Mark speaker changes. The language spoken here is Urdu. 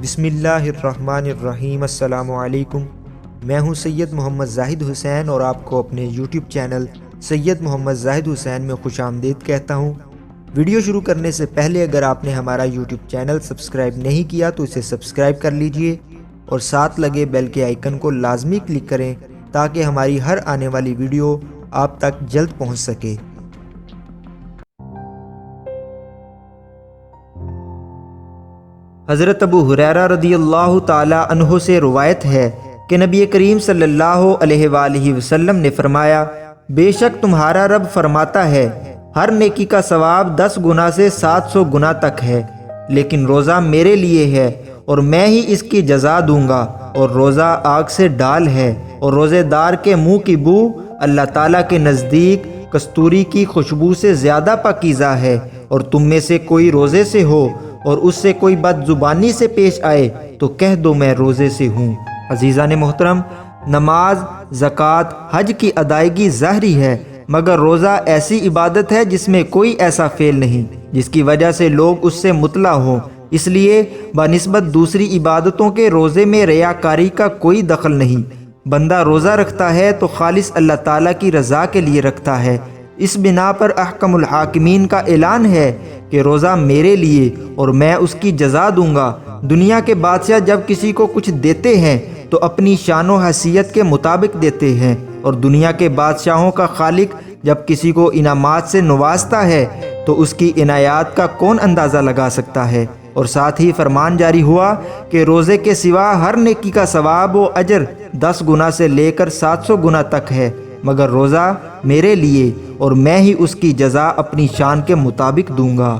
Speaker 1: بسم اللہ الرحمن الرحیم۔ السلام علیکم، میں ہوں سید محمد زاہد حسین اور آپ کو اپنے یوٹیوب چینل سید محمد زاہد حسین میں خوش آمدید کہتا ہوں۔ ویڈیو شروع کرنے سے پہلے اگر آپ نے ہمارا یوٹیوب چینل سبسکرائب نہیں کیا تو اسے سبسکرائب کر لیجئے اور ساتھ لگے بیل کے آئیکن کو لازمی کلک کریں تاکہ ہماری ہر آنے والی ویڈیو آپ تک جلد پہنچ سکے۔ حضرت ابو ہریرہ رضی اللہ تعالی عنہ سے روایت ہے کہ نبی کریم صلی اللہ علیہ وآلہ وسلم نے فرمایا، بے شک تمہارا رب فرماتا ہے ہر نیکی کا ثواب 10 گنا سے 700 گنا تک ہے، لیکن روزہ میرے لیے ہے اور میں ہی اس کی جزا دوں گا، اور روزہ آگ سے ڈال ہے، اور روزے دار کے منہ کی بو اللہ تعالیٰ کے نزدیک کستوری کی خوشبو سے زیادہ پاکیزہ ہے، اور تم میں سے کوئی روزے سے ہو اور اس سے کوئی بد زبانی سے پیش آئے تو کہہ دو میں روزے سے ہوں۔ عزیزان محترم، نماز، زکوٰۃ، حج کی ادائیگی ظاہری ہے، مگر روزہ ایسی عبادت ہے جس میں کوئی ایسا فعل نہیں جس کی وجہ سے لوگ اس سے مطلع ہوں، اس لیے بنسبت دوسری عبادتوں کے روزے میں ریاکاری کا کوئی دخل نہیں۔ بندہ روزہ رکھتا ہے تو خالص اللہ تعالیٰ کی رضا کے لیے رکھتا ہے۔ اس بنا پر احکم الحاکمین کا اعلان ہے کہ روزہ میرے لیے اور میں اس کی جزا دوں گا۔ دنیا کے بادشاہ جب کسی کو کچھ دیتے ہیں تو اپنی شان و حیثیت کے مطابق دیتے ہیں، اور دنیا کے بادشاہوں کا خالق جب کسی کو انعامات سے نوازتا ہے تو اس کی عنایات کا کون اندازہ لگا سکتا ہے۔ اور ساتھ ہی فرمان جاری ہوا کہ روزے کے سوا ہر نیکی کا ثواب و اجر 10 گنا سے لے کر 700 گنا تک ہے، مگر روزہ میرے لیے اور میں ہی اس کی جزا اپنی شان کے مطابق دوں گا۔